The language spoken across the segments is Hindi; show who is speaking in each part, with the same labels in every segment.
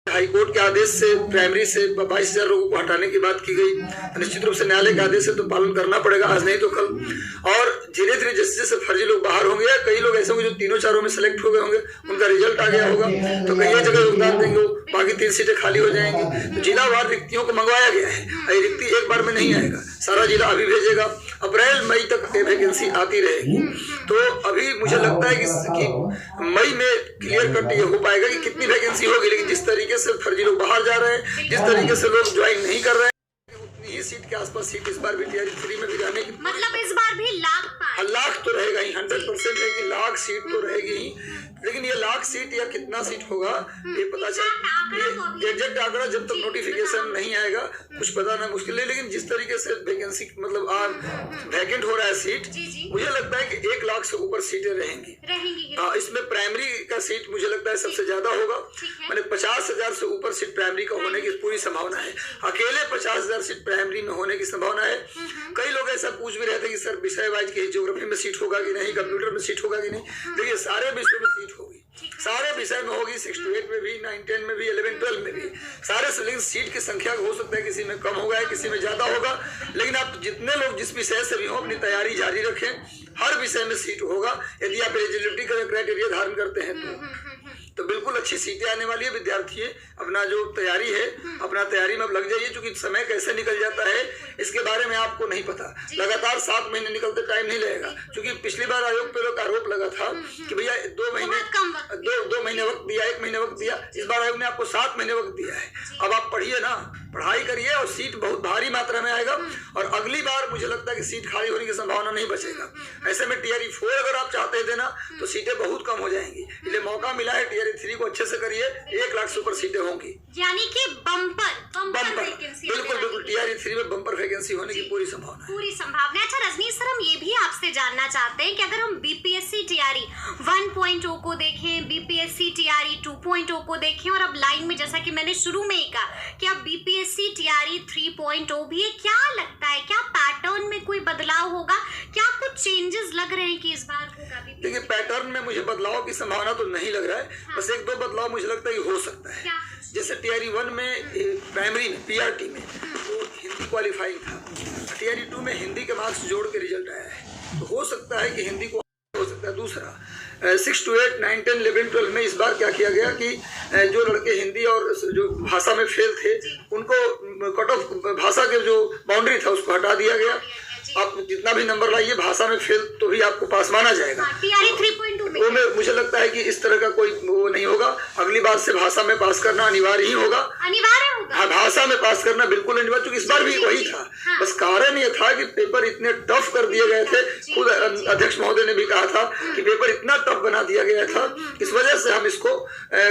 Speaker 1: हाईकोर्ट के आदेश से प्राइमरी से 22,000 लोगों को हटाने की बात की गई। निश्चित रूप से न्यायालय के आदेश से तो पालन करना पड़ेगा, आज नहीं तो कल। और धीरे धीरे जैसे जैसे फर्जी लोग बाहर होंगे या कई लोग ऐसे होंगे जो तीनों चारों में सेलेक्ट हो गए होंगे, उनका रिजल्ट आ गया होगा तो कई जगह योगदान देंगे, बाकी 3 सीटें खाली हो जाएंगी। तो जिलावार रिक्तियों को मंगवाया गया है, रिक्ति एक बार में नहीं आएगा, सारा जिला अभी भेजेगा। अप्रैल मई तक वैकेंसी आती रहेगी। तो अभी मुझे लगता है कि मई में क्लियर कट ये हो पाएगा कि कितनी वैकेंसी होगी। लेकिन जिस तरीके से फर्जी लोग बाहर जा रहे हैं, जिस तरीके से लोग ज्वाइन नहीं कर रहे हैं, उतनी ही सीट के आसपास सीट इस बार भी टीआरई 3 में भी जाने की,
Speaker 2: मतलब इस बार भी लाख
Speaker 1: तो रहेगा ही, 100% है कि लाख सीट तो रहेगी ही। लेकिन ये लाख सीट या कितना सीट होगा ये पता चल, एग्जैक्ट आंकड़ा जब तक नोटिफिकेशन नहीं आएगा कुछ पता ना मुश्किल है। लेकिन जिस तरीके से वैकेंसी मतलब वैकेंट हो रहा है सीट, मुझे लगता है कि 1 लाख से ऊपर सीटें रहेंगी। इसमें प्राइमरी का सीट मुझे लगता है सबसे ज्यादा होगा, मैंने 50,000 से ऊपर सीट प्राइमरी का होने की पूरी संभावना है। अकेले 50,000 सीट प्राइमरी में होने की संभावना है। कई लोग ऐसा पूछ भी रहे थे कि सर विषय वाइज की ज्योग्राफी में सीट होगा कि नहीं, कंप्यूटर में सीट होगा कि नहीं। देखिए सारे विषयों में सीट होगी, सारे विषय में होगी, 6 to 8 में भी, 9, 10 में भी, 11, 12 में भी सारे। लेकिन सीट की संख्या हो सकता है किसी में कम होगा, किसी में ज्यादा होगा। लेकिन आप जितने लोग जिस विषय से भी हो अपनी तैयारी जारी रखें, हर विषय में सीट होगा। यदि आप एलिजिबिलिटी का क्राइटेरिया धारण करते हैं तो बिल्कुल अच्छी सीटें आने वाली है। विद्यार्थी अपना जो तैयारी है, अपना तैयारी में अब लग जाइए, क्योंकि समय कैसे निकल जाता है इसके बारे में आपको नहीं पता। लगातार 7 महीने निकलते टाइम नहीं लगेगा, क्योंकि पिछली बार आयोग पे लोग आरोप लगा था कि भैया 2 महीने वक्त दिया, 1 महीने वक्त दिया। इस बार आयोग ने आपको 7 महीने वक्त दिया है। अब आप पढ़िए ना, पढ़ाई करिए और सीट बहुत भारी मात्रा में आएगा। और अगली बार मुझे लगता है कि सीट खाली होने की संभावना नहीं बचेगा। ऐसे में टीआरई 4 अगर आप चाहते हैं देना तो सीटें बहुत कम हो जाएंगी। इसलिए मौका मिला है, टीआरई 3 को अच्छे से करिए, 1 लाख से ऊपर सीटें होंगी,
Speaker 2: यानी कि बम्पर
Speaker 1: बिल्कुल टीआरई 3 में बम्पर वैकेंसी होने की पूरी संभावना
Speaker 2: है। अच्छा रजनीश सर, हम ये भी आपसे जानना चाहते हैं कि अगर हम बीपीएससी टीआरई 1.0 को देखें, बीपीएससी टीआरई 2.0 को देखें, और अब लाइन में जैसा कि मैंने शुरू में ही कहा कि अब बीपीएससी टीआरई 3.0 भी है, क्या लगता है क्या पैटर्न में कोई बदलाव होगा? क्या कुछ चेंजेस लग रहे हैं कि इस बार होगा?
Speaker 1: देखिए पैटर्न में मुझे बदलाव की संभावना तो नहीं लग रहा है। बस 1-2 बदलाव मुझे लगता है कि हो सकता है। जैसे टीआरई 1 में प्राइमरी में पीआरटी में तो हिंदी क्वालिफाइंग था, टीआरई 2 में हिंदी के मार्क्स जोड़ के रिजल्ट आया है, तो हो सकता है कि हिंदी को हो सकता है। दूसरा 6 to 8, 9, 10, 11, 12 में इस बार क्या किया गया कि जो लड़के हिंदी और जो भाषा में फेल थे उनको कट ऑफ भाषा के जो बाउंड्री था उसको हटा दिया गया। आप जितना भी नंबर लाइए भाषा में फेल तो भी आपको पास माना जाएगा। वो में मुझे लगता है कि इस तरह का कोई वो नहीं होगा। अगली बार से भाषा में पास करना अनिवार्य ही होगा। हाँ, भाषा में पास करना बिल्कुल अनिवार्य, क्योंकि इस बार भी वही था। बस कारण ये था कि पेपर इतने टफ कर दिए गए थे। खुद अध्यक्ष महोदय ने भी कहा था कि पेपर इतना टफ बना दिया गया था, इस वजह से हम इसको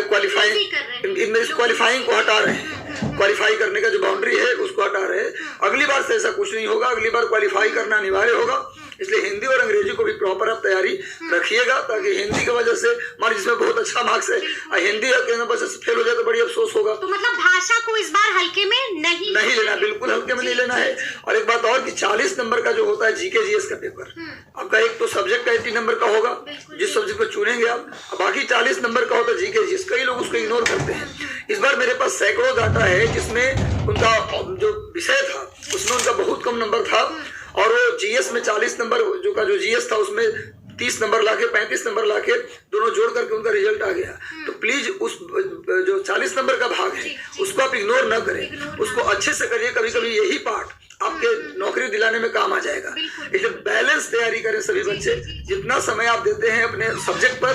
Speaker 1: क्वालिफाइंग को हटा रहे हैं। क्वालिफाई करने का जो बाउंड्री है उसको हटा रहे हैं। अगली बार से ऐसा कुछ नहीं होगा, अगली बार क्वालिफाई करना अनिवार्य होगा। इसलिए हिंदी और अंग्रेजी को भी प्रॉपर आप तैयारी रखिएगा, ताकि हिंदी की वजह से मान जिसमें बहुत अच्छा मार्क्स है हिंदी के नंबर से फेल हो जाए तो बड़ी अफसोस होगा।
Speaker 2: तो मतलब भाषा को इस बार हल्के में नहीं
Speaker 1: लेना, बिल्कुल हल्के में नहीं लेना है। और एक बात और कि 40 नंबर का जो होता है जीके जीएस का पेपर, आपका एक तो सब्जेक्ट का 80 नंबर का होगा जिस सब्जेक्ट को चुनेंगे आप, बाकी 40 नंबर का होता है जीके जीएस। कई लोग उसको इग्नोर करते हैं। इस बार मेरे पास सैकड़ों डाटा है जिसमें उनका जो विषय था उसमें उनका बहुत कम नंबर था, और वो जीएस में 40 नंबर जो जीएस था उसमें 30 नंबर लाके 35 नंबर लाके दोनों जोड़ करके उनका रिजल्ट आ गया। तो प्लीज उस जो 40 नंबर का भाग है उसको आप इग्नोर ना करें, उसको अच्छे से करिए। कभी कभी यही पार्ट आपके नौकरी दिलाने में काम आ जाएगा। इसलिए बैलेंस तैयारी करें सभी बच्चे। जितना समय आप देते हैं अपने सब्जेक्ट पर,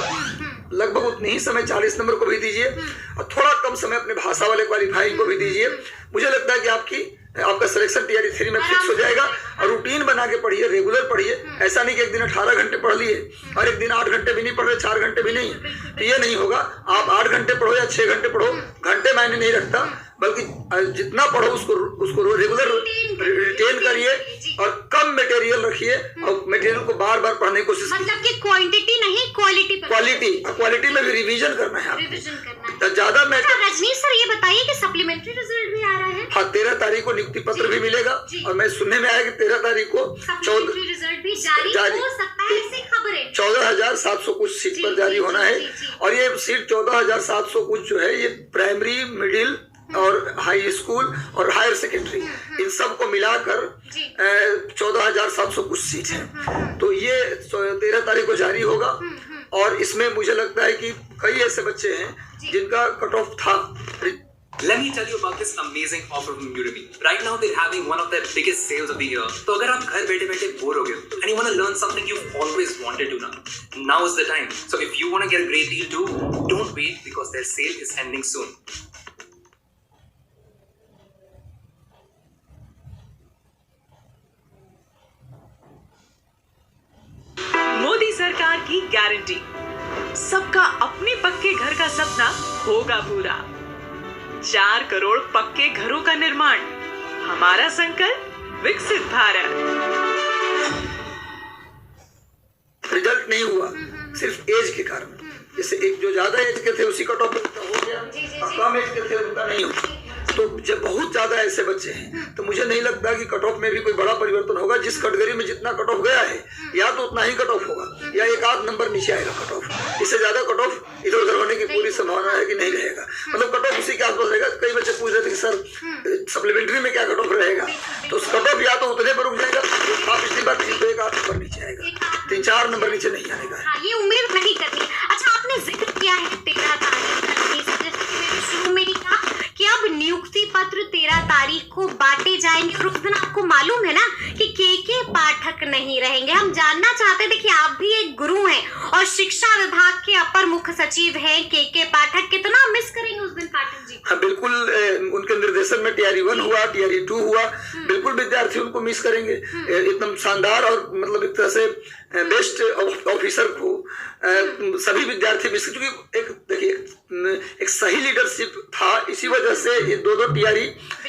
Speaker 1: लगभग उतनी ही समय 40 नंबर को भी दीजिए, और थोड़ा कम समय अपने भाषा वाले क्वालिफाइंग को भी दीजिए। मुझे लगता है कि आपका सिलेक्शन टीआरई 3 में फिक्स हो जाएगा। और रूटीन बना के पढ़िए, रेगुलर पढ़िए। ऐसा नहीं कि एक दिन 18 घंटे पढ़ लिए और एक दिन 8 घंटे भी नहीं पढ़ रहे, 4 घंटे भी नहीं, तो ये नहीं होगा। आप 8 घंटे पढ़ो या 6 घंटे पढ़ो, घंटे मायने नहीं रखता, बल्कि जितना पढ़ो उसको रेगुलर रिटेन करिए और कम मटेरियल रखिए और मटेरियल को बार बार पढ़ने की कोशिश।
Speaker 2: मतलब कि क्वांटिटी नहीं क्वालिटी
Speaker 1: में भी रिवीजन करना है आपको। ज्यादा
Speaker 2: रजनीश सर, ये ये बताइए कि सप्लीमेंट्री रिजल्ट भी आ रहा है?
Speaker 1: हाँ, 13 तारीख को नियुक्ति पत्र भी मिलेगा और मैं सुनने में आया कि 13 तारीख को
Speaker 2: सप्लीमेंट्री रिजल्ट भी जारी हो सकता है, ऐसी खबरें।
Speaker 1: 14,700 कुछ सीट पर जारी होना है और ये सीट 14,700 कुछ जो है ये प्राइमरी, मिडिल और हाई स्कूल और हायर सेकेंडरी इन सब को मिलाकर 14,700 कुछ सीट है। तो ये 13 तारीख को जारी होगा और इसमें मुझे लगता है कि कई ऐसे बच्चे हैं जिनका कट ऑफ था।
Speaker 3: Let me tell you about this amazing offer from Udemy. Right now they're having one of their biggest sales of the year. तो अगर आप घर बैठे बैठे बोर हो गए and you want to learn something you've always wanted to learn, now is the time. So if you want to get a great deal too, don't wait because their sale is ending soon.
Speaker 4: Modi सरकार की गारंटी, सबका अपने पक्के घर का सपना होगा पूरा। 4 करोड़ पक्के घरों का निर्माण, हमारा संकल्प विकसित भारत।
Speaker 1: रिजल्ट नहीं हुआ सिर्फ एज के कारण। जैसे एक जो ज्यादा एज के थे उसी का टॉपिक हो गया और कम एज के थे उनका नहीं हुआ। तो जब बहुत ज्यादा ऐसे बच्चे हैं तो मुझे नहीं लगता कि कट ऑफ में भी कोई बड़ा परिवर्तन होगा। जिस कैटेगरी में जितना कट ऑफ गया है या तो उतना ही कट ऑफ होगा या एक आध नंबर नीचे आएगा कट ऑफ। इससे ज्यादा कट ऑफ इधर उधर होने की पूरी संभावना है कि नहीं रहेगा। मतलब कट ऑफ उसी के आसपास रहेगा। कई बच्चे पूछ रहे थे कि सर सप्लीमेंट्री में क्या कट ऑफ रहेगा, तो कट ऑफ या तो उतने पर रुक जाएगा, पिछली बार तो एक आध नंबर नीचे आएगा, 3-4 नंबर नीचे नहीं आएगा।
Speaker 2: ये उम्मीद नहीं करनी। अच्छा, आपने जिक्र किया है 13 तारीख, शुरू में ही कहा कि अब नियुक्ति पत्र 13 तारीख को बांटे जाएंगे और उस दिन आपको मालूम है ना कि के पाठक नहीं रहेंगे। हम जानना चाहते हैं, देखिए आप भी एक गुरु हैं और शिक्षा विभाग के अपर मुख्य सचिव हैं के पाठक, कितना मिस करेंगे उस दिन पाठक जी?
Speaker 1: हाँ बिल्कुल, उनके निर्देशन में TRE 1 हुआ, TRE 2 हुआ, बिल्कुल विद्यार्थी उनको मिस करेंगे। एकदम शानदार और मतलब एक तरह से बेस्ट ऑफिसर को सभी विद्यार्थी मिस, क्योंकि एक देखिए एक सही लीडरशिप था, इसी वजह से ये 2 TRE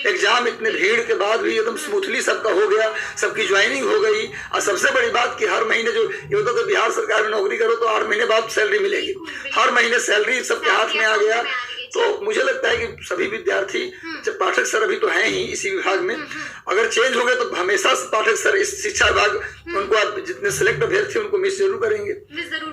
Speaker 1: एग्जाम इतने भीड़ के बाद भी एकदम स्मूथली सबका हो गया, सबकी ज्वाइनिंग हो गई। और सबसे बड़ी बात कि हर महीने जो ये होता था बिहार सरकार में नौकरी करो तो 8 महीने बाद सैलरी मिलेगी, हर महीने सैलरी सबके हाथ में आ गया। तो मुझे लगता है कि सभी विद्यार्थी, जब पाठक सर अभी तो हैं ही इसी विभाग में, अगर चेंज हो गए तो हमेशा पाठक सर इस शिक्षा विभाग उनको आप जितने सिलेक्ट अभ्यर्थी उनको मिस जरूर करेंगे।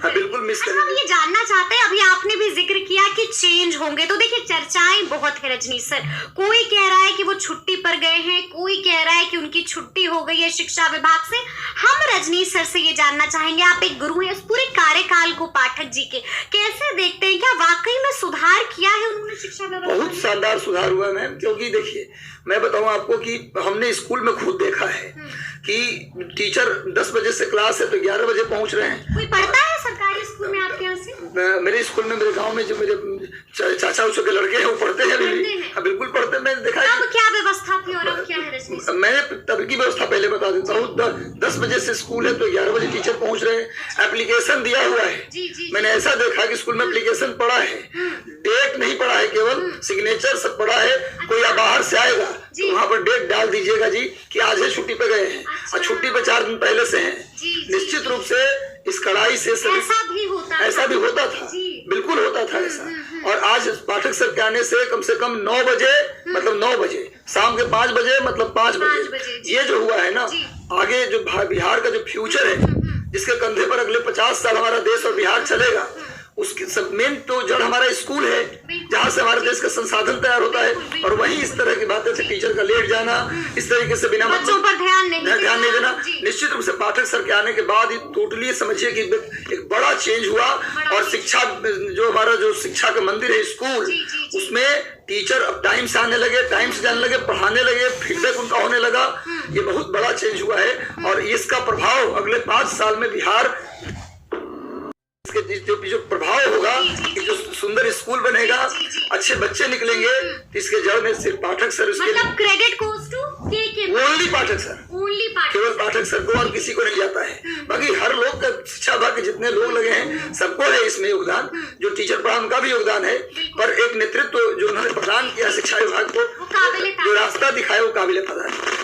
Speaker 1: हाँ बिल्कुल मिस करेंगे।
Speaker 2: हम ये जानना चाहते हैं, अभी आपने भी जिक्र किया कि चेंज होंगे, तो देखिए चर्चाएं बहुत है रजनीश सर। कोई कह रहा है कि वो छुट्टी पर गए हैं, कोई कह रहा है कि उनकी छुट्टी हो गई है शिक्षा विभाग से। हम रजनीश सर से ये जानना चाहेंगे, आप एक गुरु हैं, इस पूरे कार्यकाल को पाठक जी के कैसे देखते हैं? क्या वाकई में सुधार किया है उन्होंने शिक्षा व्यवस्था?
Speaker 1: बहुत शानदार सुधार हुआ मैम, क्योंकि देखिए मैं बताऊं आपको कि हमने स्कूल में खुद देखा है कि टीचर 10 बजे से क्लास है तो 11 बजे पहुंच रहे हैं।
Speaker 2: कोई पढ़ता है सरकारी स्कूल में आपके यहाँ से?
Speaker 1: मेरे स्कूल में, मेरे गांव में जो मेरे चाचा उस के लड़के हैं वो पढ़ते हैं अभी। हाँ बिल्कुल पढ़ते हैं, मैंने देखा है।
Speaker 2: अब क्या व्यवस्था थी और अब क्या है रजनीश?
Speaker 1: मैंने तब की व्यवस्था पहले बता देता हूँ। 10 बजे से स्कूल है तो 11 बजे टीचर पहुंच रहे हैं। एप्लीकेशन दिया हुआ है, मैंने ऐसा देखा कि स्कूल में एप्लीकेशन पड़ा है, डेट नहीं पड़ा है, केवल सिग्नेचर सब पड़ा है। कोई बाहर से आएगा तो वहाँ पर डेट डाल दीजिएगा जी कि आज है छुट्टी पे गए हैं और छुट्टी पे 4 दिन पहले से हैं। निश्चित रूप से इस कड़ाई से
Speaker 2: ऐसा भी होता था,
Speaker 1: बिल्कुल होता था ऐसा। और आज पाठक सर के आने से कम 9 बजे मतलब 9 बजे, शाम के 5 बजे मतलब 5 बजे ये जो हुआ है ना, आगे जो बिहार का जो फ्यूचर है, जिसके कंधे पर अगले 50 साल हमारा देश और बिहार चलेगा, उसकी सब मेन तो जड़ हमारा स्कूल है, जहाँ से हमारे देश का संसाधन तैयार होता है। और वहीं इस तरह की बातें से टीचर का लेट जाना, इस तरीके से बिना
Speaker 2: बच्चों पर ध्यान नहीं
Speaker 1: देना, निश्चित रूप से पाठक सर के आने के बाद ही टोटली समझिए कि एक बड़ा चेंज हुआ। और शिक्षा जो हमारा जो शिक्षा का मंदिर है स्कूल, उसमें टीचर अब टाइम से आने लगे, टाइम से जाने लगे, पढ़ाने लगे, फीडबैक उनका होने लगा। ये बहुत बड़ा चेंज हुआ है और इसका प्रभाव अगले 5 साल में बिहार जो प्रभाव होगा, जो सुंदर स्कूल बनेगा, अच्छे बच्चे निकलेंगे, इसके जड़ में सिर्फ पाठक सर,
Speaker 2: मतलब क्रेडिट गोज टू के
Speaker 1: ओनली पाठक सर, केवल पाठक सर को और किसी को नहीं जाता है। बाकी हर लोग का, शिक्षा विभाग के जितने लोग लगे हैं सबको है इसमें योगदान, जो टीचर पढ़ा उनका भी योगदान है, पर एक नेतृत्व जो उन्होंने प्रदान किया शिक्षा विभाग को, जो रास्ता दिखाया वो काबिल प्रदान।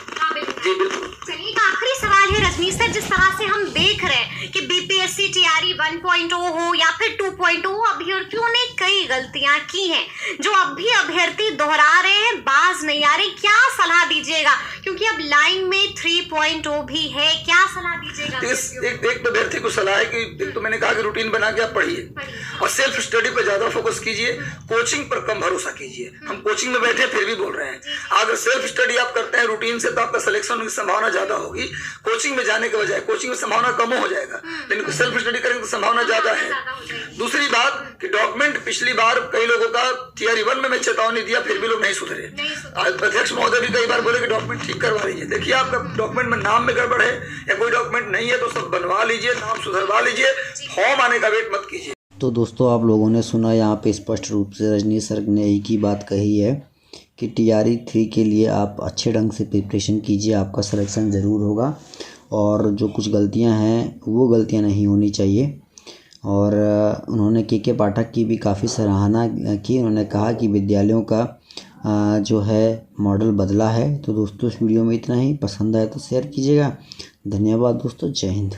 Speaker 1: जी बिल्कुल।
Speaker 2: चलिए, आखिरी सवाल है रजनीश सर, जिस तरह से हम देख रहे हैं कि बीपीएससी TRE 1.0 हो या फिर 2.0, अभ्यर्थियों ने कई गलतियां की हैं जो अब भी अभ्यर्थी दोहरा रहे हैं, बाज नहीं आ रही, क्या सलाह दीजिएगा? क्योंकि अब लाइन में 3.0 भी है, क्या सलाह दीजिएगा?
Speaker 1: एक तो अभ्यर्थी को सलाह है कि एक तो मैंने कहा कि रूटीन बना के आप पढ़िए और सेल्फ स्टडी पर ज्यादा फोकस कीजिए, कोचिंग पर कम भरोसा कीजिए। हम कोचिंग में बैठे फिर भी बोल रहे हैं, अगर सेल्फ स्टडी आप करते हैं रूटीन से तो आपका सिलेक्शन की संभावना ज्यादा होगी। कोचिंग में जाने के बजाय कोचिंग में संभावना कम हो जाएगा, लेकिन सेल्फ स्टडी करेंगे तो संभावना ज्यादा है। दूसरी बात कि डॉक्यूमेंट पिछली बार कई लोगों का थियरी 1 में मैं चेतावनी दिया फिर भी लोग नहीं सुधरे। अध्यक्ष महोदय भी कई बार बोले कि डॉक्यूमेंट ठीक करवा लीजिए। देखिए आपका डॉक्यूमेंट में नाम में गड़बड़ है या कोई डॉक्यूमेंट नहीं है तो सब बनवा लीजिए, नाम सुधरवा लीजिए, फॉर्म आने का वेट मत कीजिए।
Speaker 5: तो दोस्तों आप लोगों ने सुना, यहाँ पे स्पष्ट रूप से रजनीश सर ने एक ही बात कही है कि TRE 3 के लिए आप अच्छे ढंग से प्रिपरेशन कीजिए, आपका सिलेक्शन ज़रूर होगा और जो कुछ गलतियां हैं वो गलतियां नहीं होनी चाहिए। और उन्होंने के पाठक की भी काफ़ी सराहना की। उन्होंने कहा कि विद्यालयों का जो है मॉडल बदला है। तो दोस्तों इस वीडियो में इतना ही, पसंद आए तो शेयर कीजिएगा। धन्यवाद दोस्तों, जय हिंद।